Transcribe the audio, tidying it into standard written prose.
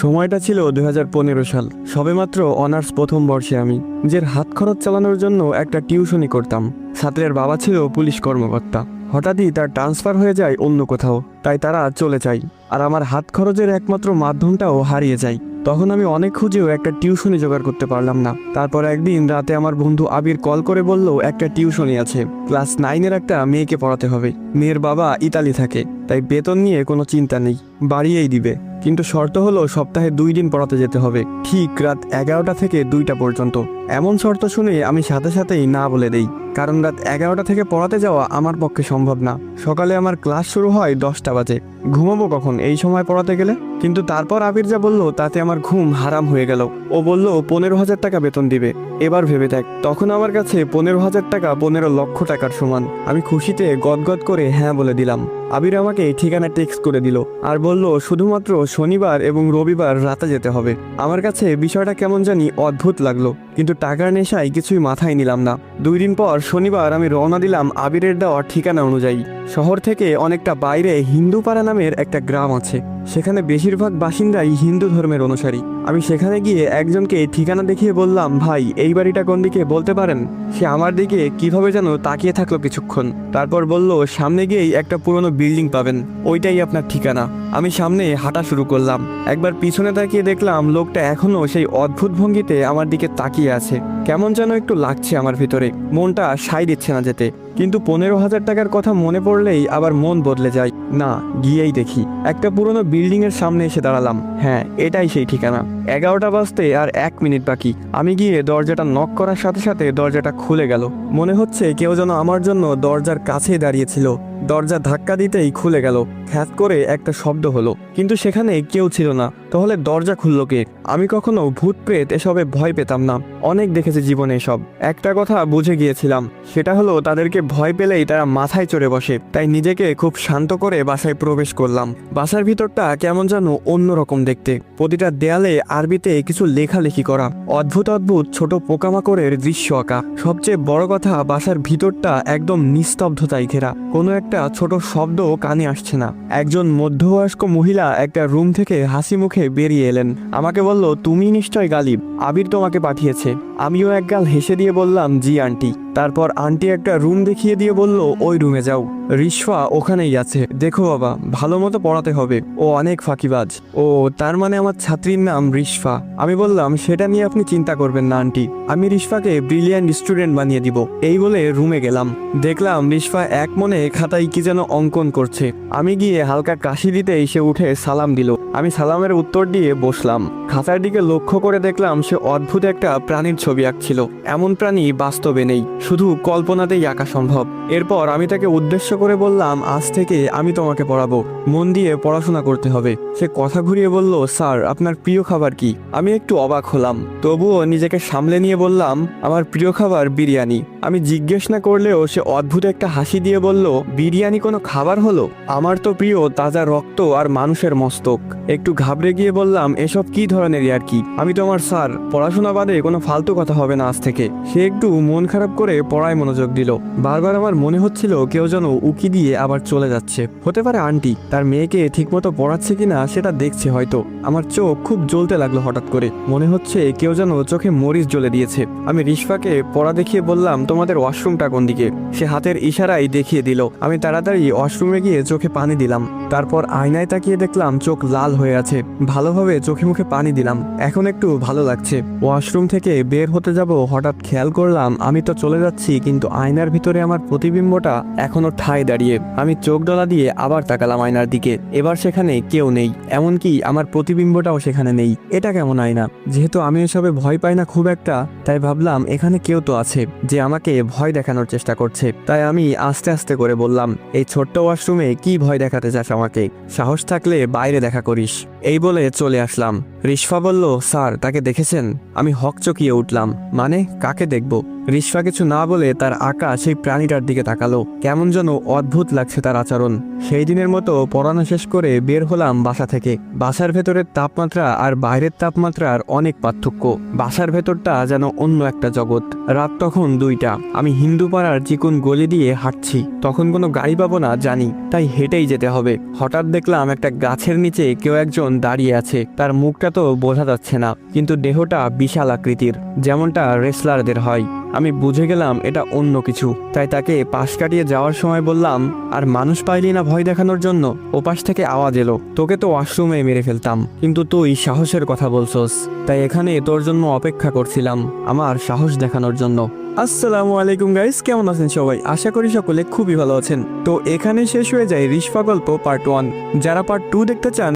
সময়টা ছিল 2015 সাল। সবেমাত্র অনার্স প্রথম বর্ষে আমি নিজের হাত খরচ চালানোর জন্য একটা টিউশনি করতাম। ছাত্রের বাবা ছিল পুলিশ কর্মকর্তা। হঠাৎই তার ট্রান্সফার হয়ে যায় অন্য কোথাও, তাই তারা চলে যায় আর আমার হাত খরচের একমাত্র মাধ্যমটাও হারিয়ে যায়। তখন আমি অনেক খুঁজেও একটা টিউশনি জোগাড় করতে পারলাম না। তারপর একদিন রাতে আমার বন্ধু আবির কল করে বলল একটা টিউশনি আছে, ক্লাস 9-এর একটা মেয়েকে পড়াতে হবে। মেয়ের বাবা ইতালি থাকে, তাই বেতন নিয়ে কোনো চিন্তা নেই, বাড়িয়েই দিবে। কিন্তু শর্ত হলো সপ্তাহে 2 দিন পড়াতে যেতে হবে, ঠিক রাত 11টা থেকে 2টা পর্যন্ত। এমন শর্ত শুনে আমি সাথে সাথেই না বলে দেই, কারণ রাত 11টা থেকে পড়াতে যাওয়া আমার পক্ষে সম্ভব না। সকালে আমার ক্লাস শুরু হয় 10টা বাজে, ঘুমাবো কখন এই সময় পড়াতে গেলে? কিন্তু তারপর আবির যা বলল তাতে আমার ঘুম হারাম হয়ে গেল। ও বলল 15,000 টাকা বেতন দিবে। এবার ভেবে দেখ, তখন আমার কাছে 15,000 টাকা 15 লক্ষ টাকার সমান। আমি খুশিতে গদগদ করে হ্যাঁ বলে দিলাম। আবির আমাকে ঠিকানা টেক্সট করে দিল আর বলল শুধুমাত্র শনিবার এবং রবিবার রাতে যেতে হবে। আমার কাছে বিষয়টা কেমন জানি অদ্ভুত লাগলো, কিন্তু টাকার নেশায় কিছুই মাথায় নিলাম না। 2 দিন পর শনিবার আমি রওনা দিলাম আবিরের দেওয়া ঠিকানা অনুযায়ী। শহর থেকে অনেকটা বাইরে হিন্দুপাড়া নামের একটা গ্রাম আছে, সেখানে বেশিরভাগ বাসিন্দাই হিন্দু ধর্মের অনুসারী। আমি সেখানে গিয়ে একজনকে ঠিকানা দেখিয়ে বললাম, ভাই এই বাড়িটা কোন দিকে বলতে পারেন? সে আমার দিকে কিভাবে যেন তাকিয়ে থাকলো কিছুক্ষণ, তারপর বলল সামনে গিয়েই একটা পুরনো বিল্ডিং পাবেন, ওইটাই আপনার ঠিকানা। আমি সামনে হাঁটা শুরু করলাম। একবার পিছনে তাকিয়ে দেখলাম লোকটা এখনো সেই অদ্ভুত ভঙ্গিতে আমার দিকে তাকিয়ে আছে। কেমন যেন একটু লাগছে আমার ভিতরে, মনটা সাই দিচ্ছে না যেতে। কিন্তু 15,000 টাকার কথা মনে পড়লেই আবার মন বদলে যায়। না, গিয়েই দেখি। একটা পুরনো বিল্ডিং এর সামনে এসে দাঁড়ালাম। হ্যাঁ, এটাই সেই ঠিকানা। 11টা বাজতে আর 1 মিনিট বাকি। আমি গিয়ে দরজাটা নক করার সাথে সাথে দরজাটা খুলে গেল। মনে হচ্ছে কেউ যেন আমার জন্য দরজার কাছেই দাঁড়িয়েছিল। দরজা ধাক্কা দিতেই খুলে গেল, খ্যাত করে একটা শব্দ হলো, কিন্তু সেখানে কেউ ছিল না। তাহলে দরজা খুললো কে? আমি কখনো ভূত প্রেত এসবে ভয় পেতাম না, অনেক দেখেছি জীবনে এসব। একটা কথা বুঝে গিয়েছিলাম, সেটা হলো তাদেরকে ভয় পেলেই তারা মাথায় চড়ে বসে। তাই নিজেকে খুব শান্ত করে বাসায় প্রবেশ করলাম। বাসার ভিতরটা কেমন যেন অন্যরকম দেখতে। প্রতিটা দেয়ালে আরবিতে কিছু লেখালেখি করা, অদ্ভুত অদ্ভুত ছোট পোকামাকড়ের দৃশ্য আঁকা। সবচেয়ে বড় কথা, বাসার ভিতরটা একদম নিস্তব্ধতায় ঘেরা, কোনো একটা ছোট শব্দ কানে আসছে না। একজন মধ্যবয়স্ক মহিলা একটা রুম থেকে হাসি মুখে বেরিয়ে এলেন। আমাকে বলল, তুমি নিশ্চয় গালিব, আবির তোমাকে পাঠিয়েছে। আমিও একগাল হেসে দিয়ে বললাম, জি আন্টি। তারপর আন্টি একটা রুম দেখিয়ে দিয়ে বলল, ওই রুমে যাও, রিশফা ওখানেই আছে, দেখো বাবা, ভালো মতো পড়াতে হবে, ও অনেক ফাঁকিবাজ। ও, তার মানে আমার ছাত্রীর নাম রিশফা? আমি বললাম, সেটা নিয়ে আপনি চিন্তা করবেন না আন্টি, আমি রিশফাকে ব্রিলিয়ান্ট স্টুডেন্ট বানিয়ে দিব। এই বলে রুমে গেলাম। দেখলাম রিশফা এক মনে খাতায় কি যেন অঙ্কন করছে। আমি গিয়ে হালকা কাশি দিতেই সে উঠে সালাম দিল। আমি সালামের উত্তর দিয়ে বসলাম। খাতার দিকে লক্ষ্য করে দেখলাম সে অদ্ভুত একটা প্রাণীর ছবি আঁকছিল। এমন প্রাণী বাস্তবে নেই, শুধু কল্পনাতেই আঁকা সম্ভব। এরপর আমি তাকে উদ্দেশ্য করে বললাম, আজ থেকে আমি তোমাকে পড়াবো, মন দিয়ে পড়াশোনা করতে হবে। সে কথা ঘুরিয়ে বলল, স্যার আপনার প্রিয় খাবার কি? আমি একটু অবাক হলাম, তবুও নিজেকে সামলে নিয়ে বললাম, আমার প্রিয় খাবার বিরিয়ানি। আমি জিজ্ঞেস না করলেও সে অদ্ভুত একটা হাসি দিয়ে বলল, বিরিয়ানি কোনো খাবার হলো? আমার তো প্রিয় তাজা রক্ত আর মানুষের মস্তক। একটু ঘাবড়ে গিয়ে বললাম, এসব কি ধরনের আর কি? আমি তো আমার স্যার, পড়াশোনা বাদে কোনো ফালতু কথা হবে না আজ থেকে। সে একটু মন খারাপ করে পড়ায় মনোযোগ দিল। বারবার আমার মনে হচ্ছিল কেউ যেন উকি দিয়ে আবার চলে যাচ্ছে। হতে পারে আন্টি তার মেয়েকে ঠিকমতো পড়াচ্ছে কিনা সেটা দেখছে হয়তো। আমার চোখ খুব জ্বলতে লাগলো হঠাৎ করে, মনে হচ্ছে কেউ যেন চোখে মরিচ জ্বলে দিয়েছে। আমি রিশফাকে পড়া দেখিয়ে বললাম, তোমাদের ওয়াশরুমটা কোন দিকে? সে হাতের ইশারায় দেখিয়ে দিল। আমি তাড়াতাড়ি ওয়াশরুমে গিয়ে চোখে পানি দিলাম। তারপর আয়নায় তাকিয়ে দেখলাম চোখ লাল হয়ে আছে। ভালোভাবে চোখে মুখে পানি দিলাম, এখন একটু ভালো লাগছে। ওয়াশরুম থেকে বের হতে যাব, হঠাৎ খেয়াল করলাম আমি তো চলে যাচ্ছি, কিন্তু আয়নার ভিতরে আমার প্রতিবিম্বটা এখনো ঠায় দাঁড়িয়ে। আমি চোখ ডলা দিয়ে আবার তাকালাম আয়নার দিকে। এবার সেখানে কেউ নেই, এমনকি আমার প্রতিবিম্বটাও সেখানে নেই। এটা কেমন আয়না? যেহেতু আমি এসবে ভয় পাই না খুব একটা, তাই ভাবলাম এখানে কেউ তো আছে যে আমাকে ভয় দেখানোর চেষ্টা করছে। তাই আমি আস্তে আস্তে করে বললাম, এই ছোট্ট ওয়াশরুমে কি ভয় দেখাতে চাস আমাকে? সাহস থাকলে বাইরে দেখা করিস। এই বলে চলে আসলাম। রিশফা বলল, স্যার তাকে দেখেছেন? আমি হকচকিয়ে উঠলাম, মানে কাকে দেখব? রিশফা কিছু না বলে তার আঁকা সেই প্রাণীটার দিকে তাকালো। কেমন যেন অদ্ভুত লাগছে তার আচরণ। সেই দিনের মতো পড়ানো শেষ করে বের হলাম বাসা থেকে। বাসার ভেতরের তাপমাত্রা আর বাইরের তাপমাত্রার অনেক পার্থক্য। বাসার ভেতরটা যেন অন্য একটা জগৎ। রাত তখন 2টা। আমি হিন্দু পাড়ার চিকন গলি দিয়ে হাঁটছি। তখন কোনো গাড়ি পাবো না জানি, তাই হেঁটেই যেতে হবে। হঠাৎ দেখলাম একটা গাছের নিচে কেউ একজন দাঁড়িয়ে আছে। তার মুখটা তো বোঝা যাচ্ছে না, কিন্তু দেহটা বিশাল আকৃতির, যেমনটা রেসলারদের হয়। আমি বুঝে গেলাম এটা অন্য কিছু, তাই তাকে পাশ কাটিয়ে যাওয়ার সময় বললাম, আর মানুষ পাইলি না ভয় দেখানোর জন্য? ওপাশ থেকে আওয়াজ এলো, তোকে তো ওয়াশরুমে মেরে ফেলতাম, কিন্তু তুই সাহসের কথা বলছস, তাই এখানে তোর জন্য অপেক্ষা করছিলাম, আমার সাহস দেখানোর জন্য। আসসালামু আলাইকুম গাইস, কেমন আছেন সবাই? আশা করি সকলে খুবই ভালো আছেন। তো এখানে শেষ হয়ে যায় রিশফা গল্প পার্ট 1। যারা পার্ট 2 দেখতে চান